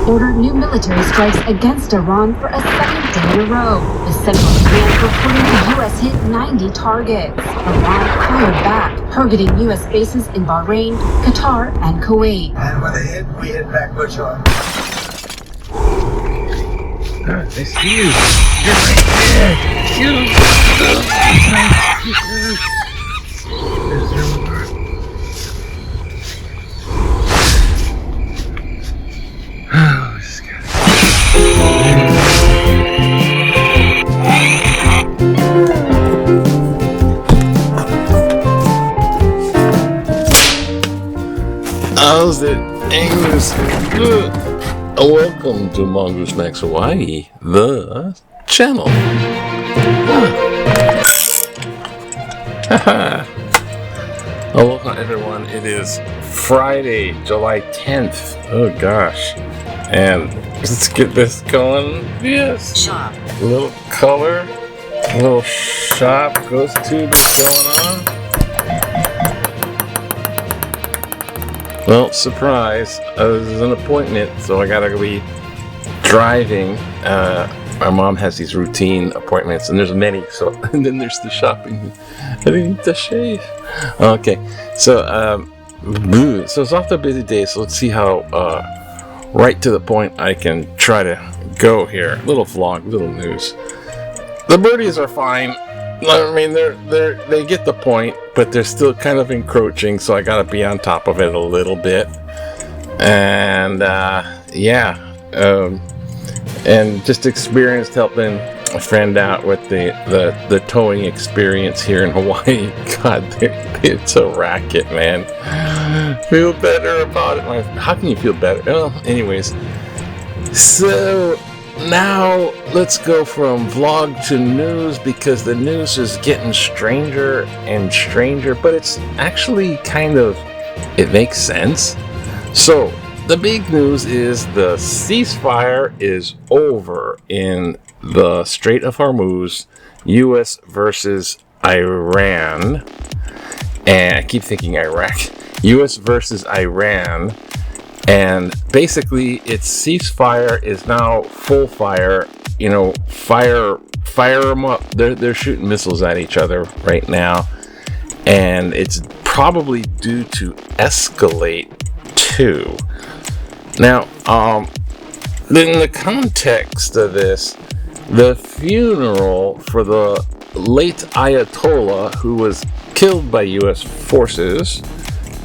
Ordered new military strikes against Iran for a second day in a row. The Central Command reporting the U.S. hit 90 targets. Iran fired back, targeting U.S. bases in Bahrain, Qatar, and Kuwait. And when they hit, we hit back much harder. I see you. You're right there. How's it, English? Good. Welcome to Mongoose Max Hawaii, the channel. Aloha, everyone. It is Friday, July 10th. Oh, gosh. And let's get this going. Yes. Shop. A little color, a little shop, ghost tube going on. Well, surprise, there's an appointment, so I gotta be driving. My mom has these routine appointments, and there's many, so, and then there's the shopping. I need to shave. Okay, so it's off to a busy day, so let's see how right to the point I can try to go here. Little vlog, little news. The birdies are fine. I mean, they get the point, but they're still kind of encroaching, so I gotta be on top of it a little bit. And and just experienced helping a friend out with the towing experience here in Hawaii. God, it's a racket, man. Feel better about it. How can you feel better? Well, anyways, so now let's go from vlog to news, because the news is getting stranger and stranger, but it's actually it makes sense. So the big news is the ceasefire is over in the Strait of Hormuz, US versus Iran, and I keep thinking Iraq, US versus Iran. And basically, its ceasefire is now full fire. You know, fire them up. They're shooting missiles at each other right now, and it's probably due to escalate too. Now, in the context of this, the funeral for the late Ayatollah, who was killed by U.S. forces,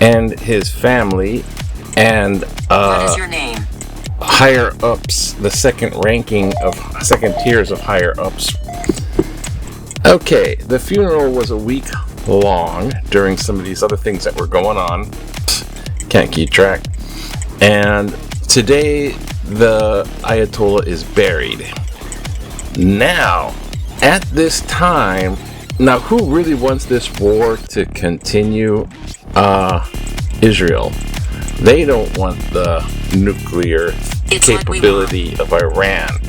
and his family, and what is your name? Higher ups, the second tiers of higher ups. Okay, the funeral was a week long during some of these other things that were going on. Can't keep track. And today the Ayatollah is buried. Now, at this time, now who really wants this war to continue? Israel. They don't want the nuclear capability of Iran.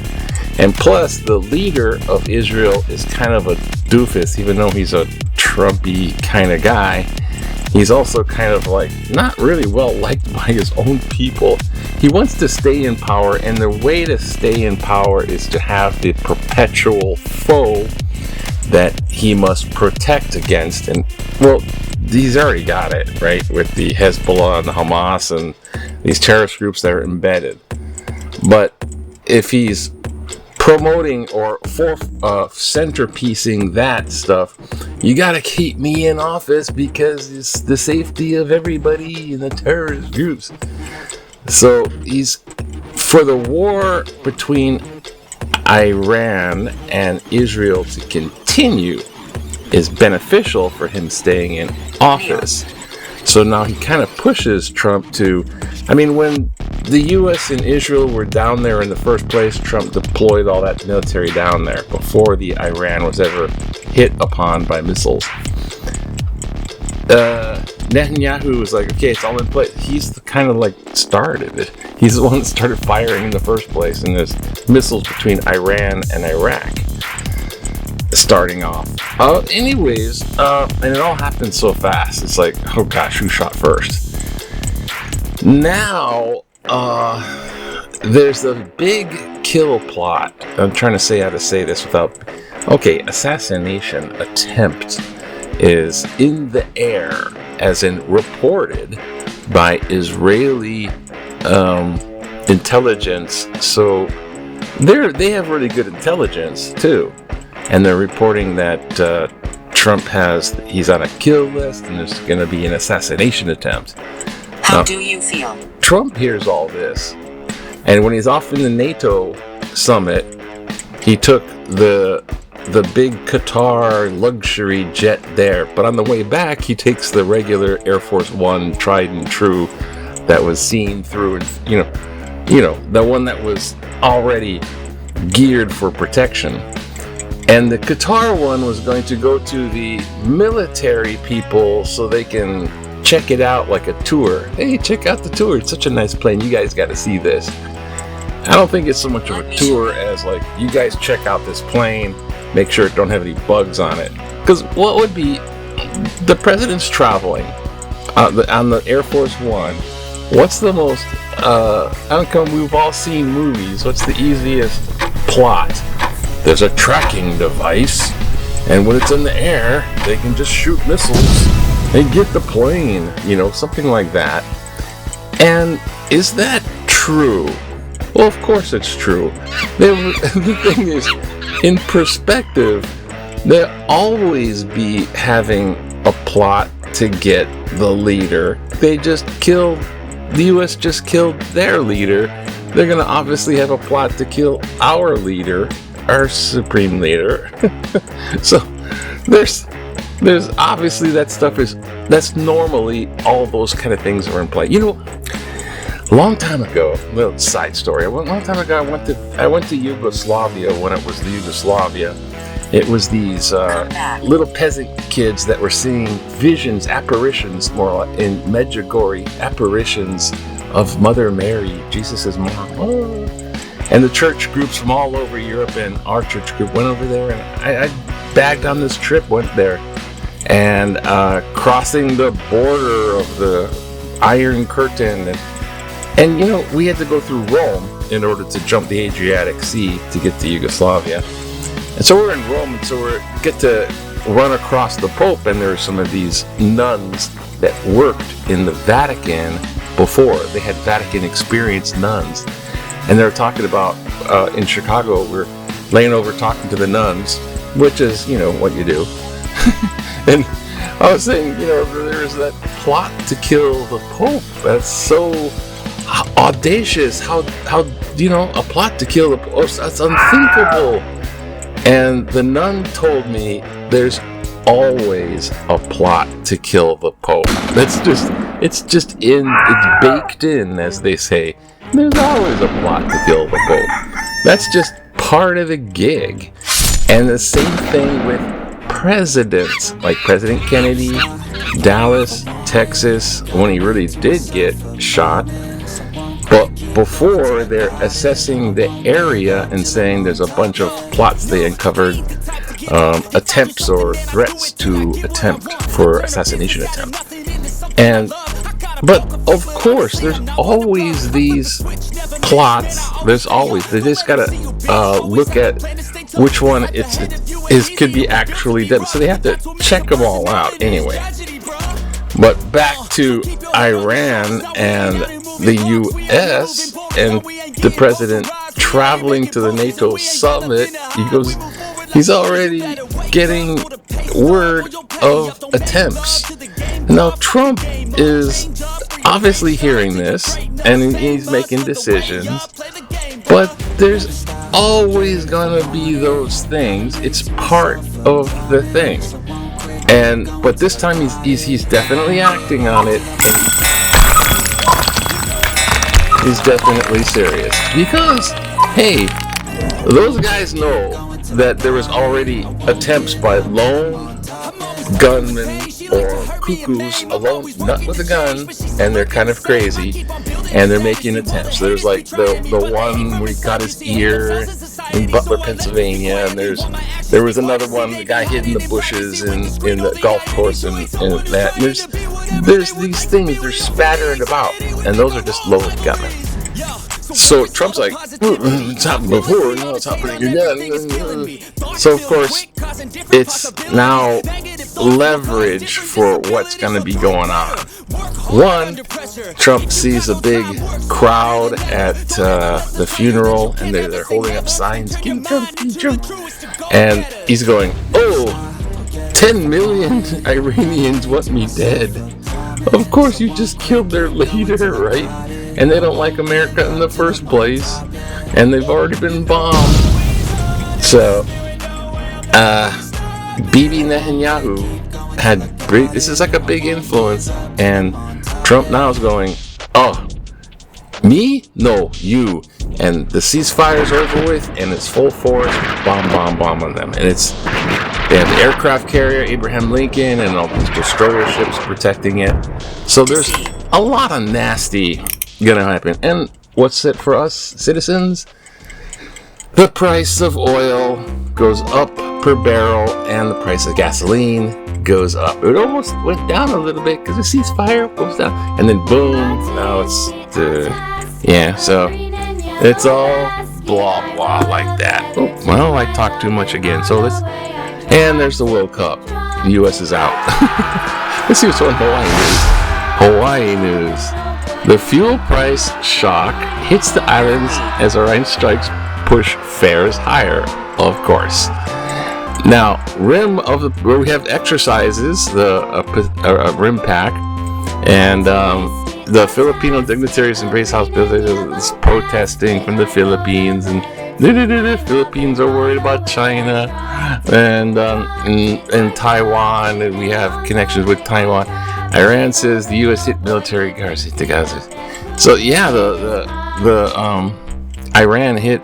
And plus, the leader of Israel is kind of a doofus, even though he's a Trumpy kind of guy. He's also kind of not really well liked by his own people. He wants to stay in power, and the way to stay in power is to have the perpetual foe that he must protect against. And, well, he's already got it, right, with the Hezbollah and the Hamas and these terrorist groups that are embedded. But if he's promoting or centerpiecing that stuff, you gotta keep me in office because it's the safety of everybody in the terrorist groups. So he's for the war between Iran and Israel to continue is beneficial for him staying in office. So now he kind of pushes Trump to, when the US and Israel were down there in the first place, Trump deployed all that military down there before the Iran was ever hit upon by missiles. Netanyahu was like, okay, it's all in place. He's the kind of started it. He's the one that started firing in the first place, and there's missiles between Iran and Iraq. starting off. Anyways, and it all happened so fast. It's like, oh gosh, who shot first? Now, there's a big kill plot. I'm trying to say how to say this without... Okay, assassination attempt is in the air, as in reported by Israeli intelligence. So they have really good intelligence too, and they're reporting that Trump he's on a kill list, and there's going to be an assassination attempt. How do you feel? Trump hears all this, and when he's off in the NATO summit, he took the big Qatar luxury jet there, but on the way back, he takes the regular Air Force One, tried and true, that was seen through, and you know, the one that was already geared for protection. And the Qatar one was going to go to the military people so they can check it out like a tour. Hey, check out the tour. It's such a nice plane. You guys got to see this. I don't think it's so much of a tour as like, you guys check out this plane, make sure it don't have any bugs on it. Because what would be, the president's traveling on the Air Force One. What's the most, how come we've all seen movies, what's the easiest plot? There's a tracking device, and when it's in the air, they can just shoot missiles and get the plane, something like that. And is that true? Well, of course it's true. The thing is, in perspective, they'll always be having a plot to get the leader. The U.S. just killed their leader. They're going to obviously have a plot to kill our leader, our supreme leader. So there's obviously that's normally all those kind of things are in play. A long time ago, little side story. A long time ago, I went to Yugoslavia when it was the Yugoslavia. It was these little peasant kids that were seeing visions, apparitions, more like in Medjugorje, apparitions of Mother Mary, Jesus' mom. Oh. And the church groups from all over Europe and our church group went over there, and I bagged on this trip, went there, and crossing the border of the Iron Curtain, and we had to go through Rome in order to jump the Adriatic Sea to get to Yugoslavia. And so we're in Rome, and so we get to run across the Pope, and there are some of these nuns that worked in the Vatican before. They had Vatican experienced nuns. And they were talking about, in Chicago, we're laying over talking to the nuns, which is, what you do. And I was saying, there's that plot to kill the Pope. That's so audacious. How a plot to kill the Pope, that's unthinkable. And the nun told me there's always a plot to kill the Pope. It's baked in, as they say. There's always a plot to kill the Pope. That's just part of the gig. And the same thing with presidents, like President Kennedy, Dallas, Texas, when he really did get shot. But before, they're assessing the area and saying there's a bunch of plots they uncovered, attempts or threats to attempt for assassination attempt. But of course, there's always these plots. They just gotta look at which one could be actually done. So they have to check them all out anyway. But back to Iran and the U.S. and the president traveling to the NATO summit. He's already getting word of attempts. Now Trump is obviously hearing this, and he's making decisions, but there's always gonna be those things. It's part of the thing. But this time he's definitely acting on it, and he's definitely serious. Because, hey, those guys know that there was already attempts by lone gunmen or cuckoos, a lone nut with a gun, and they're kind of crazy, and they're making attempts. There's like the one where he got his ear, in Butler, Pennsylvania, and there was another one, the guy hid in the bushes in the golf course and that. And there's these things, they're spattering about, and those are just loaded gunmen. So Trump's like, it's happened before, now it's happening again. So of course, it's now leverage for what's going to be going on. One, Trump sees a big crowd at the funeral, and they're holding up signs, "Give Trump, give Trump," and he's going, "Oh, 10 million Iranians want me dead. Of course, you just killed their leader, right? And they don't like America in the first place, and they've already been bombed." So, Bibi Netanyahu this is like a big influence, and Trump now is going, "Oh, me? No, you." And the ceasefire's over with, and it's full force, bomb on them. And they have the aircraft carrier, Abraham Lincoln, and all these destroyer ships protecting it. So there's a lot of nasty gonna happen. And what's it for us citizens? The price of oil goes up per barrel, and the price of gasoline goes up. It almost went down a little bit because the ceasefire goes down, and then boom, now it's so it's all blah blah like that. Oh, well, I talked too much again. So and there's the World Cup. The U.S. is out. Let's see what's on Hawaii news. The fuel price shock hits the islands as Iran strikes push fares higher, of course. Now, where we have exercises, the rim pack, and the Filipino dignitaries embrace House bill. There's protesting from the Philippines, and the Philippines are worried about China and Taiwan, and we have connections with Taiwan. Iran says the U.S. hit military guards hit the Gaza. So yeah, the Iran hit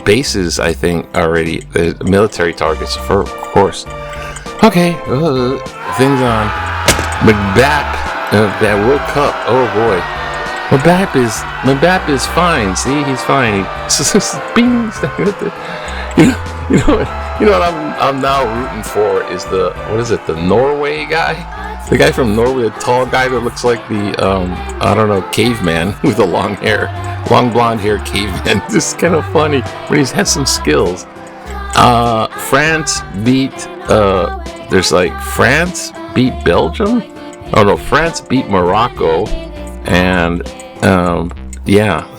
bases, I think, already, the military targets, for of course. Okay, things on. McBap, that World Cup. Oh boy, McBap is fine. See, he's fine. You know what I'm now rooting for is the Norway guy. The guy from Norway, the tall guy that looks like the, caveman with the long blonde hair caveman. This is kind of funny, but he has some skills. France beat Belgium? Oh no, France beat Morocco. And,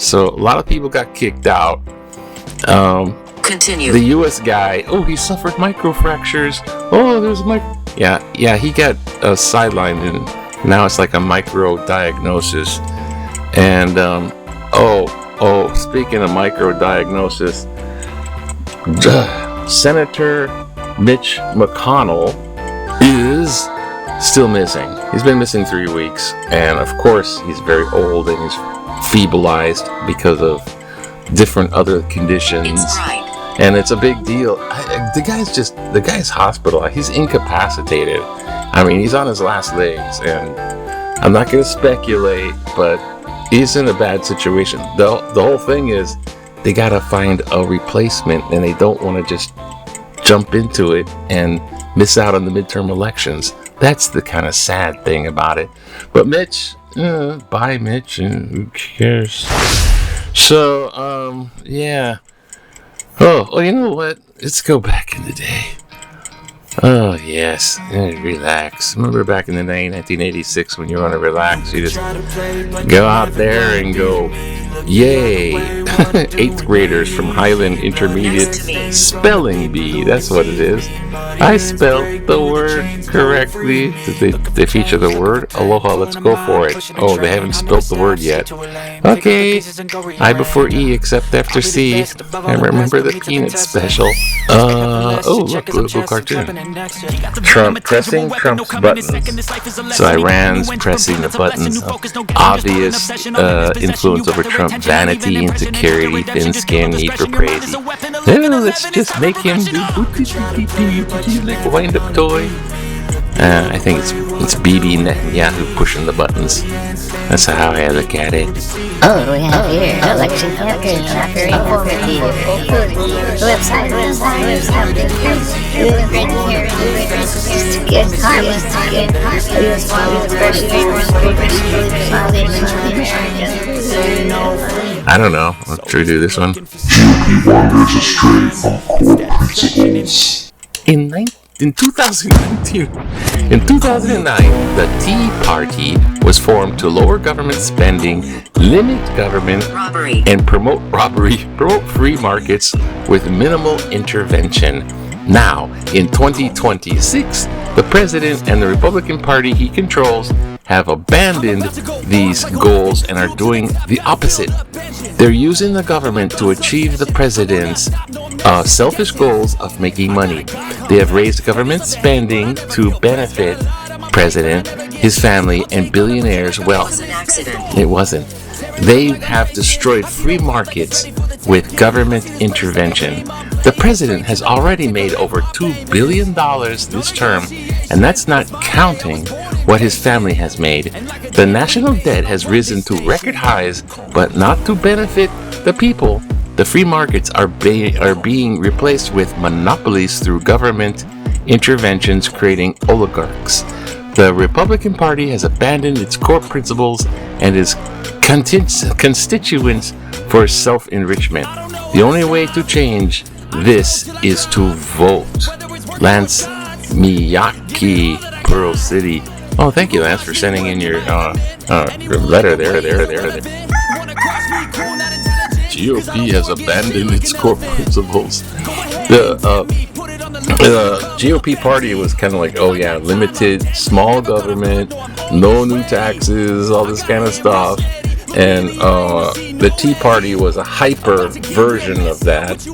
so a lot of people got kicked out. Continue. The U.S. guy, he suffered microfractures. Oh, there's Yeah, he got sidelined, and now it's like a micro diagnosis. And speaking of micro diagnosis, Senator Mitch McConnell is still missing. He's been missing 3 weeks, and of course he's very old and he's feebleized because of different other conditions. It's right. And it's a big deal. The guy's hospitalized. He's incapacitated. I mean, he's on his last legs, and I'm not going to speculate, but he's in a bad situation. The whole thing is they got to find a replacement, and they don't want to just jump into it and miss out on the midterm elections. That's the kind of sad thing about it. But Mitch, bye Mitch, who cares? So, yeah. Oh, you know what? Let's go back in the day. Oh, yes. Relax. Remember back in the day, 1986, when you want to relax, you just go out there and go, yay. 8th graders from Highland Intermediate Spelling Bee. That's what it is. I spelled the word correctly. They feature the word aloha. Let's go for it. Oh, they haven't spelled the word yet. Okay. I before E except after C. And remember the peanut special. Look, political cartoon. Trump pressing Trump's buttons. So Iran's pressing the buttons. Obvious influence over Trump. Vanity, insecurity, thin skin, need for praise. Let's just make him do like a wind-up toy. I think it's Bibi Netanyahu pushing the buttons. That's how I look at it. Oh, we have here election campaign very informative. Website. I don't know. Should we do this one? In 2009, the Tea Party was formed to lower government spending, limit government Robbery. and promote free markets with minimal intervention. Now, in 2026, the president and the Republican Party he controls have abandoned these goals and are doing the opposite. They're using the government to achieve the president's selfish goals of making money. They have raised government spending to benefit president, his family, and billionaires' wealth. It was an accident. It wasn't. They have destroyed free markets with government intervention. The president has already made over $2 billion this term, and that's not counting what his family has made. The national debt has risen to record highs, but not to benefit the people. The free markets are being replaced with monopolies through government interventions, creating oligarchs. The Republican Party has abandoned its core principles and its constituents for self-enrichment. The only way to change this is to vote. Lance Miyake, Pearl City. Oh, thank you, Lance, for sending in your letter there. GOP has abandoned its core principles. The GOP party was kind of like, oh yeah, limited, small government, no new taxes, all this kind of stuff. And the Tea Party was a hyper version of that.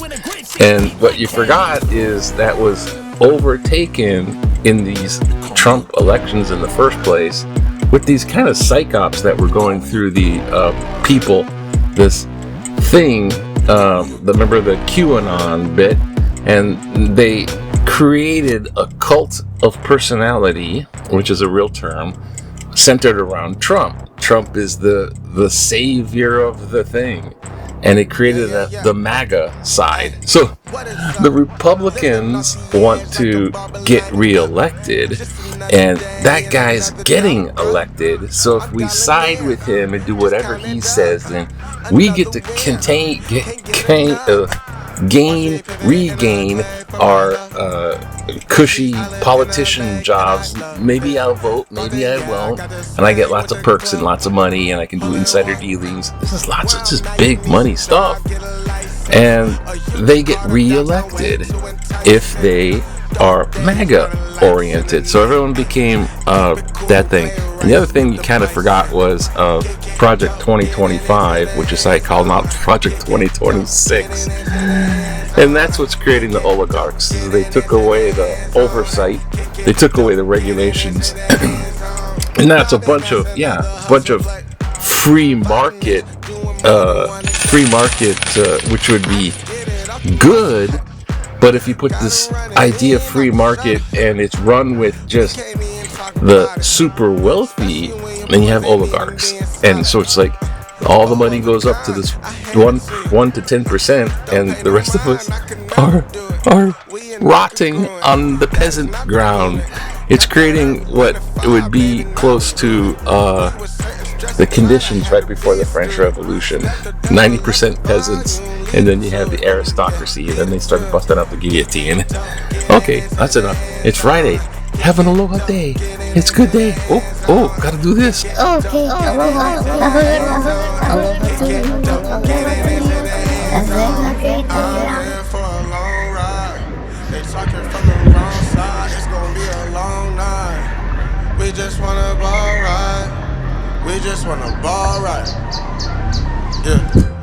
And what you forgot is that was overtaken in these Trump elections in the first place with these kind of psychops that were going through the people. This thing, remember the QAnon bit, and they created a cult of personality, which is a real term, centered around Trump. Trump is the savior of the thing, and it created the MAGA side. So the Republicans want to get reelected, and that guy's getting elected. So if we side with him and do whatever he says, then we get to regain our cushy politician jobs. Maybe I'll vote, maybe I won't, and I get lots of perks and lots of money, and I can do insider dealings. This is lots of just big money stuff, and they get reelected if they are MAGA oriented. So everyone became that thing. And the other thing you kind of forgot was Project 2025, which is I call now Project 2026. And that's what's creating the oligarchs. They took away the oversight, they took away the regulations, and that's a bunch of free market, which would be good. But if you put this idea of free market and it's run with just the super wealthy, then you have oligarchs. And so it's like all the money goes up to this 1 to 10%, and the rest of us are rotting on the peasant ground. It's creating what it would be close to the conditions right before the French Revolution. 90% peasants, and then you have the aristocracy, and then they started busting out the guillotine. Okay, that's enough. It's Friday. Have an aloha day. It's a good day. Oh, gotta do this. Okay, aloha. We just wanna ball right. We just wanna ball right. Yeah.